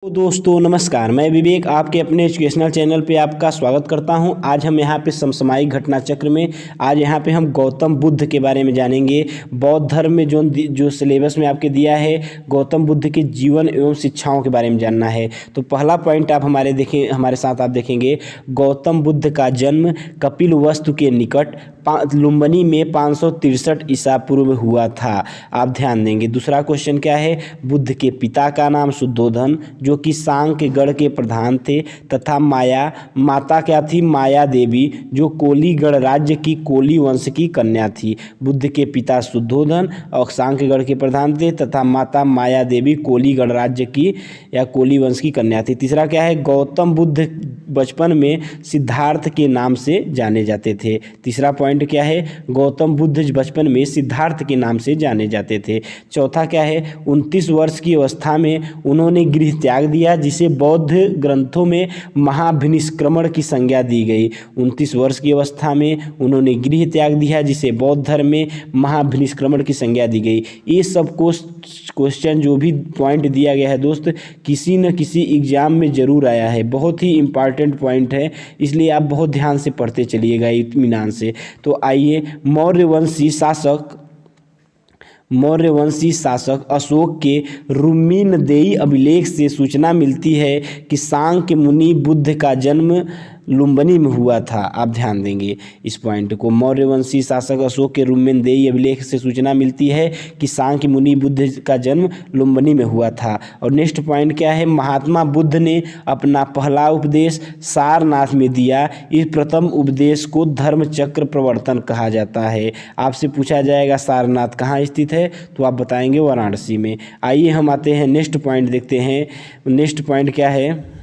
तो दोस्तों नमस्कार, मैं विवेक आपके अपने एजुकेशनल चैनल पे आपका स्वागत करता हूं। आज हम यहां पे समसामयिक घटना चक्र में आज यहां पे हम गौतम बुद्ध के बारे में जानेंगे। बौद्ध धर्म में जो सिलेबस में आपके दिया है, गौतम बुद्ध के जीवन एवं शिक्षाओं के बारे में जानना है। तो पहला पॉइंट आप हमारे साथ आप देखेंगे, गौतम बुद्ध का जन्म कपिलवस्तु के निकट लुम्बिनी में 563 ईसा पूर्व हुआ था। आप ध्यान देंगे। दूसरा क्वेश्चन क्या है, बुद्ध के पिता का नाम शुद्धोधन जो कि सांक्य गढ़ के प्रधान थे तथा माता क्या थी, माया देवी जो कोली गणराज्य की कोली वंश की कन्या थी। बुद्ध के पिता शुद्धोधन और सांक्य गढ़ के प्रधान थे तथा माता माया देवी कोली गणराज्य की या कोली वंश की कन्या थी। तीसरा क्या है, गौतम बुद्ध बचपन में सिद्धार्थ के नाम से जाने जाते थे। तीसरा पॉइंट क्या है, गौतम बुद्ध बचपन में सिद्धार्थ के नाम से जाने जाते थे। चौथा क्या है, 29 वर्ष की अवस्था में उन्होंने गृह त्याग दिया जिसे बौद्ध ग्रंथों में महाभिनिष्क्रमण की संज्ञा दी गई। 29 वर्ष की अवस्था में उन्होंने गृह त्याग दिया जिसे बौद्ध धर्म में महाभिनिष्क्रमण की संज्ञा दी गई। ये सब क्वेश्चन जो भी पॉइंट दिया गया है दोस्त, किसी न किसी एग्जाम में ज़रूर आया है। बहुत ही इम्पॉर्टेंट पॉइंट है, इसलिए आप बहुत ध्यान से पढ़ते चलिएगा इत्मीनान से। तो आइए, मौर्यवंशी शासक अशोक के रुम्मीनदेई अभिलेख से सूचना मिलती है कि सांक्य मुनि बुद्ध का जन्म लुम्बिनी में हुआ था। आप ध्यान देंगे इस पॉइंट को। मौर्यवंशी शासक अशोक के रुम्मीनदेई अभिलेख से सूचना मिलती है कि सांक्य मुनि बुद्ध का जन्म लुम्बिनी में हुआ था। और नेक्स्ट पॉइंट क्या है, महात्मा बुद्ध ने अपना पहला उपदेश सारनाथ में दिया। इस प्रथम उपदेश को धर्म चक्र प्रवर्तन कहा जाता है। आपसे पूछा जाएगा सारनाथ कहाँ स्थित है, तो आप बताएंगे वाराणसी में। आइए हम आते हैं नेक्स्ट पॉइंट देखते हैं। नेक्स्ट पॉइंट क्या है,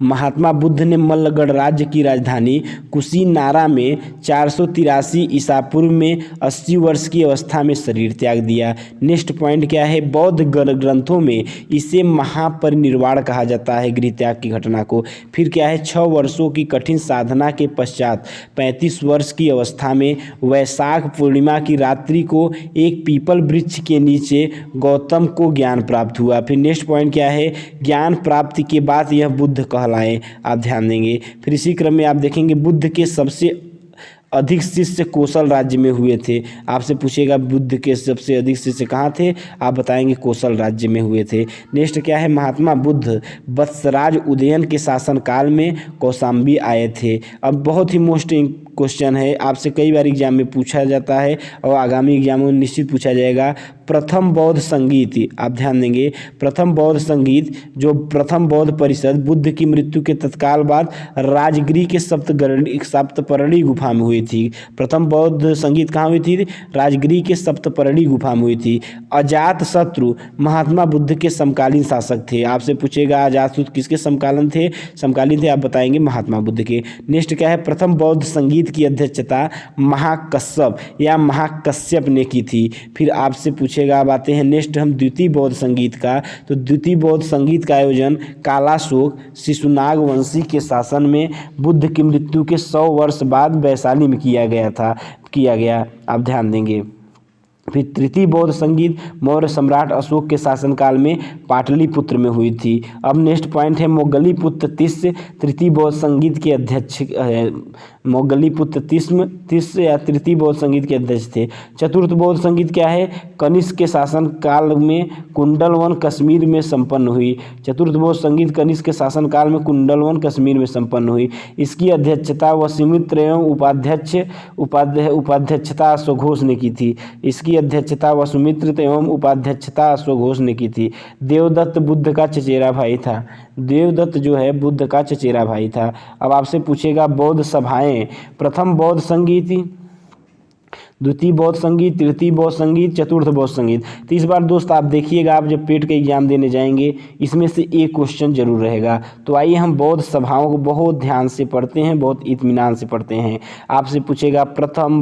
महात्मा बुद्ध ने मल्लगढ़ राज्य की राजधानी कुशीनारा में 483 ईसा पूर्व में 80 वर्ष की अवस्था में शरीर त्याग दिया। नेक्स्ट पॉइंट क्या है, बौद्ध ग्रंथों में इसे महापरिनिर्वाण कहा जाता है, गृह त्याग की घटना को। फिर क्या है, 6 वर्षों की कठिन साधना के पश्चात 35 वर्ष की अवस्था में वैशाख पूर्णिमा की रात्रि को एक पीपल वृक्ष के नीचे गौतम को ज्ञान प्राप्त हुआ। फिर नेक्स्ट पॉइंट क्या है, ज्ञान प्राप्ति के बाद यह बुद्ध कहलाए। आप ध्यान देंगे। फिर इसी क्रम में आप देखेंगे, बुद्ध के सबसे अधिक शिष्य कौशल राज्य में हुए थे। आपसे पूछेगा बुद्ध के सबसे अधिक शिष्य कहाँ थे, आप बताएंगे कौशल राज्य में हुए थे। नेक्स्ट क्या है, महात्मा बुद्ध वत्सराज उदयन के शासनकाल में कौशाम्बी आए थे। अब बहुत ही मोस्ट क्वेश्चन है, आपसे कई बार एग्जाम में पूछा जाता है और आगामी एग्जामों में निश्चित पूछा जाएगा। प्रथम बौद्ध संगीत, आप ध्यान देंगे, प्रथम बौद्ध संगीत जो प्रथम बौद्ध परिषद बुद्ध की मृत्यु के तत्काल बाद राजगृह के सप्तपर्णी गुफा में हुई थी। प्रथम बौद्ध संगीत कहाँ हुई थी, राजगृह के सप्तपर्णी गुफा में हुई थी। अजात शत्रु महात्मा बुद्ध के समकालीन शासक थे। आपसे पूछेगा अजात शत्रु किसके समकालीन थे, आप बताएंगे महात्मा बुद्ध के। नेक्स्ट क्या है, प्रथम बौद्ध संगीत की अध्यक्षता महाकश्यप ने की थी। फिर आपसे पूछेगा, अब आते हैं नेक्स्ट हम द्वितीय बौद्ध संगीत का। तो द्वितीय बौद्ध संगीत का आयोजन कालाशोक शिशुनाग वंशी के शासन में बुद्ध की मृत्यु के 100 वर्ष बाद वैशाली में किया गया। आप ध्यान देंगे। फिर तृतीय बौद्ध संगीत मौर्य सम्राट अशोक के शासनकाल में पाटलिपुत्र में हुई थी। अब नेक्स्ट पॉइंट है, मोगलीपुत्र तिस्य तृतीय बौद्ध संगीत के अध्यक्ष मोगलीपुत्र तिस्य या तृतीय बौद्ध संगीत के अध्यक्ष थे। चतुर्थ बौद्ध संगीत क्या है, कनिष्क के शासनकाल में कुंडलवन कश्मीर में संपन्न हुई। चतुर्थ बौद्ध संगीत कनिष्क के शासनकाल में कुंडलवन कश्मीर में संपन्न हुई। इसकी अध्यक्षता वसुमित्र एवं उपाध्यक्षता अश्वघोष ने की थी। इसकी अध्यक्षता वसुमित्र एवं उपाध्यक्षता अश्वघोष ने की थी। देवदत्त बुद्ध का चचेरा भाई था। देवदत्त जो है बुद्ध का चचेरा भाई था। अब आपसे पूछेगा बौद्ध सभाएं, प्रथम बौद्ध संगीत, द्वितीय बौद्ध संगीत, तृतीय बौद्ध संगीत, चतुर्थ बौद्ध संगीत। तो इस बार दोस्त आप देखिएगा, आप जब पेट का एग्जाम देने जाएंगे इसमें से एक क्वेश्चन जरूर रहेगा। तो आइए हम बौद्ध सभाओं को बहुत ध्यान से पढ़ते हैं, बहुत इत्मीनान से पढ़ते हैं। आपसे पूछेगा प्रथम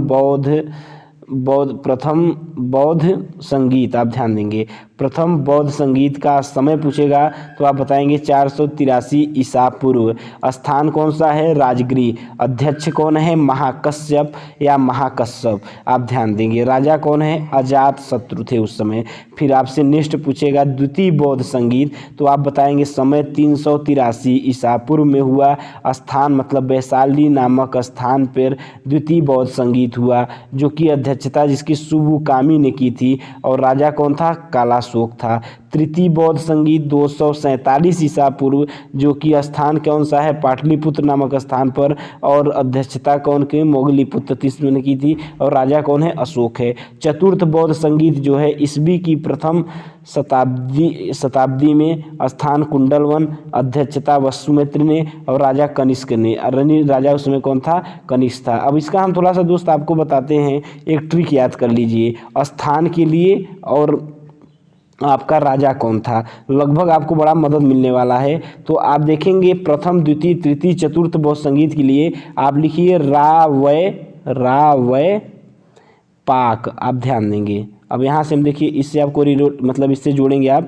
बौद्ध संगीत, आप ध्यान देंगे। प्रथम बौद्ध संगीत का समय पूछेगा तो आप बताएंगे 483 ईसा पूर्व। स्थान कौन सा है? राजगृह। अध्यक्ष कौन है? महाकश्यप या महाकश्यप। आप ध्यान देंगे। राजा कौन है? अजात शत्रु थे उस समय। फिर आपसे नेक्स्ट पूछेगा द्वितीय बौद्ध संगीत, तो आप बताएंगे समय 383 ईसा पूर्व में हुआ। स्थान मतलब वैशाली नामक स्थान पर द्वितीय बौद्ध संगीत हुआ, जो कि अध्यक्षता जिसकी सुबुकामी ने की थी, और राजा कौन था? कालाशोक था। तृतीय बौद्ध संगीत 247 ईसा पूर्व, जो कि स्थान कौन सा है? पाटलिपुत्र नामक स्थान पर, और अध्यक्षता कौन के? मोगलीपुत्र तीसरे ने की थी, और राजा कौन है? अशोक है। चतुर्थ बौद्ध संगीत जो है ईस्वी की प्रथम शताब्दी में, स्थान कुंडलवन, अध्यक्षता वसुमित्र ने और राजा कनिष्क ने। राजा उस समय कौन था? कनिष्क था। अब इसका हम थोड़ा सा दोस्त आपको बताते हैं, एक ट्रिक याद कर लीजिए स्थान के लिए और आपका राजा कौन था, लगभग आपको बड़ा मदद मिलने वाला है। तो आप देखेंगे प्रथम द्वितीय तृतीय चतुर्थ बौद्ध संगीत के लिए आप लिखिए रा वै पाक। आप ध्यान देंगे। अब यहाँ से हम देखिए इससे आपको मतलब इससे जोड़ेंगे आप,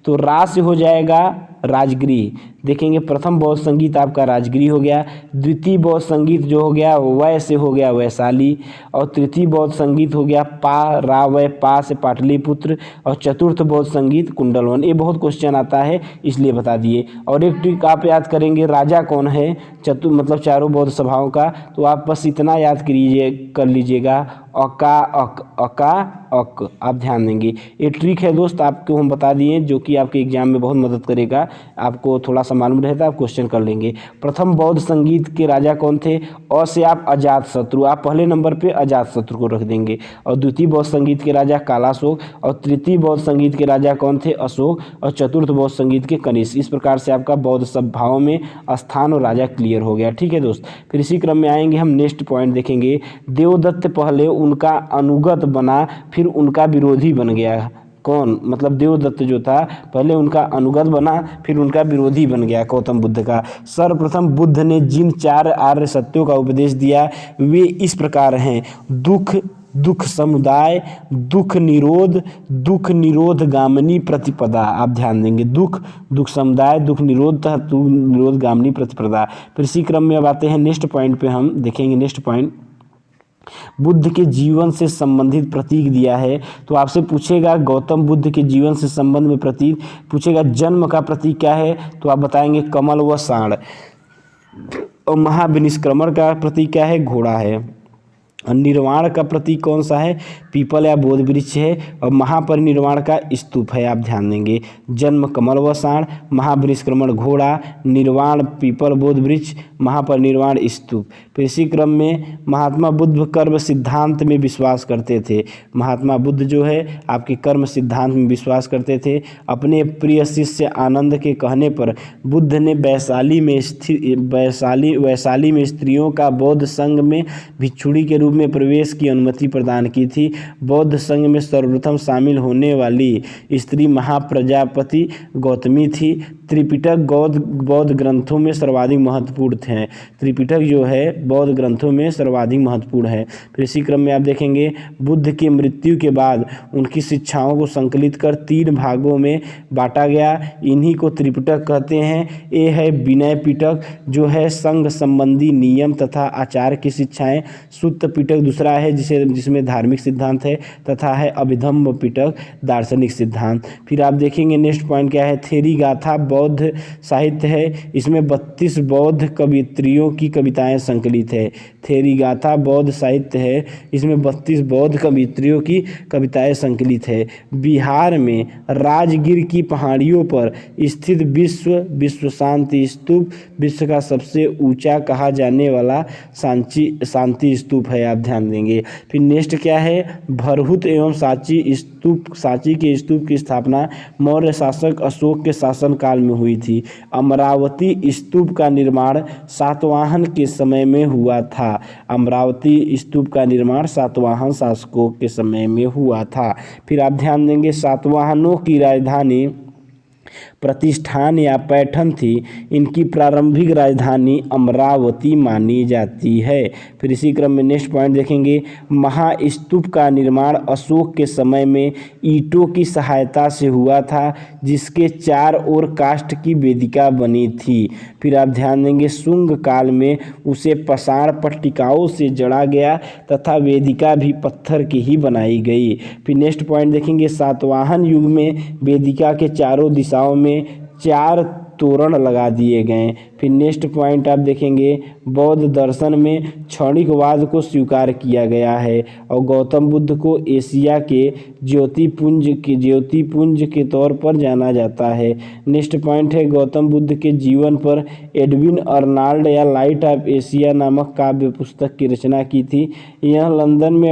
तो रा से हो जाएगा राजगृह। देखेंगे प्रथम बौद्ध संगीत आपका राजगृह हो गया, द्वितीय बौद्ध संगीत जो हो गया वै से हो गया वैशाली, और तृतीय बौद्ध संगीत हो गया रा वै पा से पाटलिपुत्र, और चतुर्थ बौद्ध संगीत कुंडलवन। ये बहुत क्वेश्चन आता है इसलिए बता दिए। और एक ट्रिक आप याद करेंगे, राजा कौन है मतलब चारों बौद्ध सभाओं का, तो आप बस इतना याद कर लीजिएगा अका अक। आप ध्यान देंगे। ये ट्रिक है दोस्त आपको हम बता दिए, जो कि आपके एग्जाम में बहुत मदद करेगा। आपको थोड़ा सा मालूम रहता है आप क्वेश्चन कर लेंगे। प्रथम बौद्ध संगीत के राजा कौन थे? अ से आप अजात शत्रु, आप पहले नंबर पे अजात शत्रु को रख देंगे। और द्वितीय बौद्ध संगीत के राजा कालाशोक, और तृतीय बौद्ध संगीत के राजा कौन थे? अशोक, और चतुर्थ बौद्ध संगीत के कनिष्क। इस प्रकार से आपका बौद्ध सभाओं में स्थान और राजा क्लियर हो गया। ठीक है दोस्त। फिर इसी क्रम में आएंगे हम नेक्स्ट पॉइंट देखेंगे। देवदत्त पहले उनका अनुगत बना फिर उनका विरोधी बन गया। कौन? मतलब देवदत्त जो था पहले उनका अनुगत बना फिर उनका विरोधी बन गया गौतम बुद्ध का। सर्वप्रथम बुद्ध ने जिन 4 आर्य सत्यों का उपदेश दिया वे इस प्रकार हैं: दुख समुदाय, दुख निरोध गामिनी प्रतिपदा। आप ध्यान देंगे। दुख समुदाय, दुख निरोध गामिनी प्रतिपदा। फिर इसी क्रम में अब आते हैं नेक्स्ट पॉइंट पे, हम देखेंगे नेक्स्ट पॉइंट। बुद्ध के जीवन से संबंधित प्रतीक दिया है, तो आपसे पूछेगा गौतम बुद्ध के जीवन से संबंध में प्रतीक पूछेगा। जन्म का प्रतीक क्या है? तो आप बताएंगे कमल व साण। और महाविनिष्क्रमण का प्रतीक क्या है? घोड़ा है। निर्वाण का प्रतीक कौन सा है? पीपल या बोध वृक्ष है। और महापरिनिर्वाण का स्तूप है। आप ध्यान देंगे। जन्म कमल व साण, महाविनिष्क्रमण घोड़ा, निर्वाण पीपल बोध वृक्ष, महापरिनिर्वाण स्तूप। फिर इसी क्रम में महात्मा बुद्ध कर्म सिद्धांत में विश्वास करते थे। महात्मा बुद्ध जो है आपके कर्म सिद्धांत में विश्वास करते थे। अपने प्रिय शिष्य आनंद के कहने पर बुद्ध ने वैशाली में स्त्रियों का बौद्ध संघ में भिक्षुणी के रूप में प्रवेश की अनुमति प्रदान की थी। बौद्ध संघ में सर्वप्रथम शामिल होने वाली स्त्री महाप्रजापति गौतमी थी। त्रिपिटक बौद्ध ग्रंथों में सर्वाधिक महत्वपूर्ण थे। त्रिपिटक जो है बौद्ध ग्रंथों में सर्वाधिक महत्वपूर्ण है। फिर इसी क्रम में आप देखेंगे बुद्ध की मृत्यु के बाद उनकी शिक्षाओं को संकलित कर 3 भागों में बांटा गया। इन्हीं को त्रिपिटक कहते हैं। ये है विनय पिटक जो है संघ संबंधी नियम तथा आचार की शिक्षाएं। सुत्त पिटक दूसरा है जिसमें धार्मिक सिद्धांत है, तथा है अभिधम्म पिटक दार्शनिक सिद्धांत। फिर आप देखेंगे नेक्स्ट पॉइंट क्या है। थेरी गाथा बौद्ध साहित्य है। इसमें 32 बौद्ध कवियत्रियों की कविताएं संकलित है। थेरी गाथा बौद्ध साहित्य है। इसमें 32 बौद्ध कवियत्रियों की कविताएं संकलित है। बिहार में राजगीर की पहाड़ियों पर स्थित विश्व शांति स्तूप विश्व का सबसे ऊंचा कहा जाने वाला शांति स्तूप है। आप ध्यान देंगे। फिर नेक्स्ट क्या है। भरहुत एवं सांची के स्तूप की स्थापना मौर्य शासक अशोक के शासन काल में हुई थी। अमरावती स्तूप का निर्माण सातवाहन के समय में हुआ था। अमरावती स्तूप का निर्माण सातवाहन शासकों के समय में हुआ था। फिर आप ध्यान देंगे सातवाहनों की राजधानी प्रतिष्ठान या पैठन थी। इनकी प्रारंभिक राजधानी अमरावती मानी जाती है। फिर इसी क्रम में नेक्स्ट पॉइंट देखेंगे, महास्तूप का निर्माण अशोक के समय में ईंटों की सहायता से हुआ था, जिसके चार ओर काष्ठ की वेदिका बनी थी। फिर आप ध्यान देंगे, शुंग काल में उसे पाषाण पट्टिकाओं से जड़ा गया तथा वेदिका भी पत्थर की ही बनाई गई। फिर नेक्स्ट पॉइंट देखेंगे, सातवाहन युग में वेदिका के चारों दिशाओं में 4 तोरण लगा दिए गए। फिर नेक्स्ट पॉइंट आप देखेंगे, बौद्ध दर्शन में क्षणिकवाद को स्वीकार किया गया है और गौतम बुद्ध को एशिया के ज्योतिपुंज के तौर पर जाना जाता है। नेक्स्ट पॉइंट है, गौतम बुद्ध के जीवन पर एडविन अर्नाल्ड या लाइट ऑफ एशिया नामक काव्य पुस्तक की रचना की थी। यह लंदन में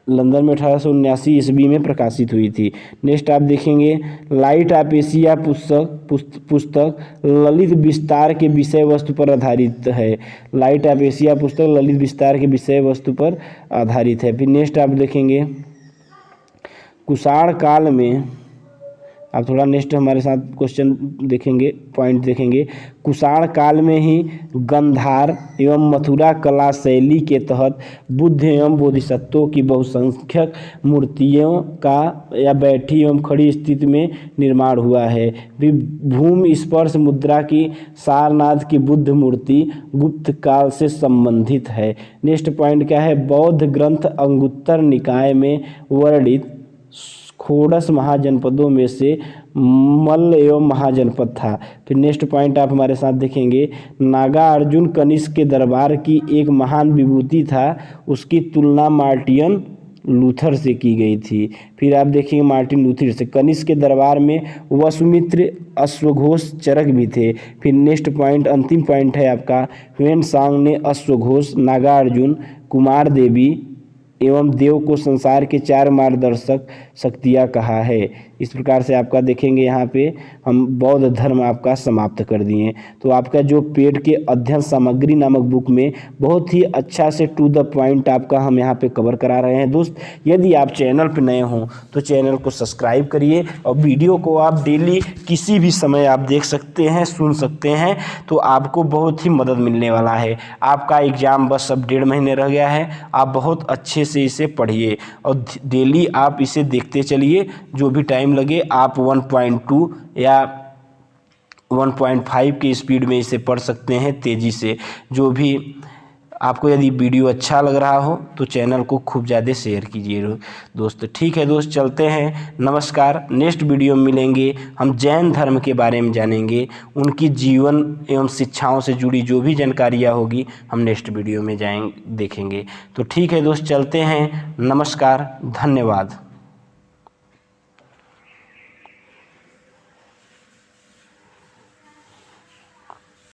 1879 ईस्वी में प्रकाशित हुई थी। नेक्स्ट आप देखेंगे, लाइट ऑफ एशिया पुस्तक ललित विस्तार के विषय वस्तु पर आधारित है। लाइट ऑफ एशिया पुस्तक ललित विस्तार के विषय वस्तु पर आधारित है। फिर नेक्स्ट आप देखेंगे, कुषाण काल में, आप थोड़ा नेक्स्ट हमारे साथ क्वेश्चन देखेंगे, पॉइंट देखेंगे, कुषाण काल में ही गांधार एवं मथुरा कला शैली के तहत बुद्ध एवं बोधिसत्वों की बहुसंख्यक मूर्तियों का या बैठी एवं खड़ी स्थिति में निर्माण हुआ है। भूमि स्पर्श मुद्रा की सारनाथ की बुद्ध मूर्ति गुप्त काल से संबंधित है। नेक्स्ट पॉइंट क्या है, बौद्ध ग्रंथ अंगुत्तर निकाय में वर्णित षोडश महाजनपदों में से मल्ल एवं महाजनपद था। फिर नेक्स्ट पॉइंट आप हमारे साथ देखेंगे, नागार्जुन कनिष्क के दरबार की एक महान विभूति था, उसकी तुलना मार्टिन लूथर से की गई थी। फिर आप देखेंगे मार्टिन लूथर से कनिष्क के दरबार में वसुमित्र अश्वघोष चरक भी थे। फिर नेक्स्ट पॉइंट, अंतिम पॉइंट है आपका, ह्वेनसांग ने अश्वघोष, नागार्जुन, कुमार देवी एवं देव को संसार के 4 मार्गदर्शक शक्तियाँ कहा है। इस प्रकार से आपका देखेंगे, यहाँ पे हम बौद्ध धर्म आपका समाप्त कर दिए। तो आपका जो पेड के अध्ययन सामग्री नामक बुक में बहुत ही अच्छा से टू द पॉइंट आपका हम यहाँ पे कवर करा रहे हैं। दोस्त, यदि आप चैनल पे नए हों तो चैनल को सब्सक्राइब करिए और वीडियो को आप डेली किसी भी समय आप देख सकते हैं, सुन सकते हैं, तो आपको बहुत ही मदद मिलने वाला है। आपका एग्ज़ाम बस अब 1.5 महीने रह गया है। आप बहुत अच्छे से इसे पढ़िए और डेली आप इसे देखते चलिए। जो भी टाइम लगे आप 1.2 या 1.5 की स्पीड में इसे पढ़ सकते हैं तेज़ी से। जो भी आपको यदि वीडियो अच्छा लग रहा हो तो चैनल को खूब ज़्यादा शेयर कीजिए दोस्त। ठीक है दोस्त, चलते हैं, नमस्कार। नेक्स्ट वीडियो में मिलेंगे, हम जैन धर्म के बारे में जानेंगे, उनकी जीवन एवं शिक्षाओं से जुड़ी जो भी जानकारियाँ होगी हम नेक्स्ट वीडियो में देखेंगे। तो ठीक है दोस्त, चलते हैं, नमस्कार, धन्यवाद।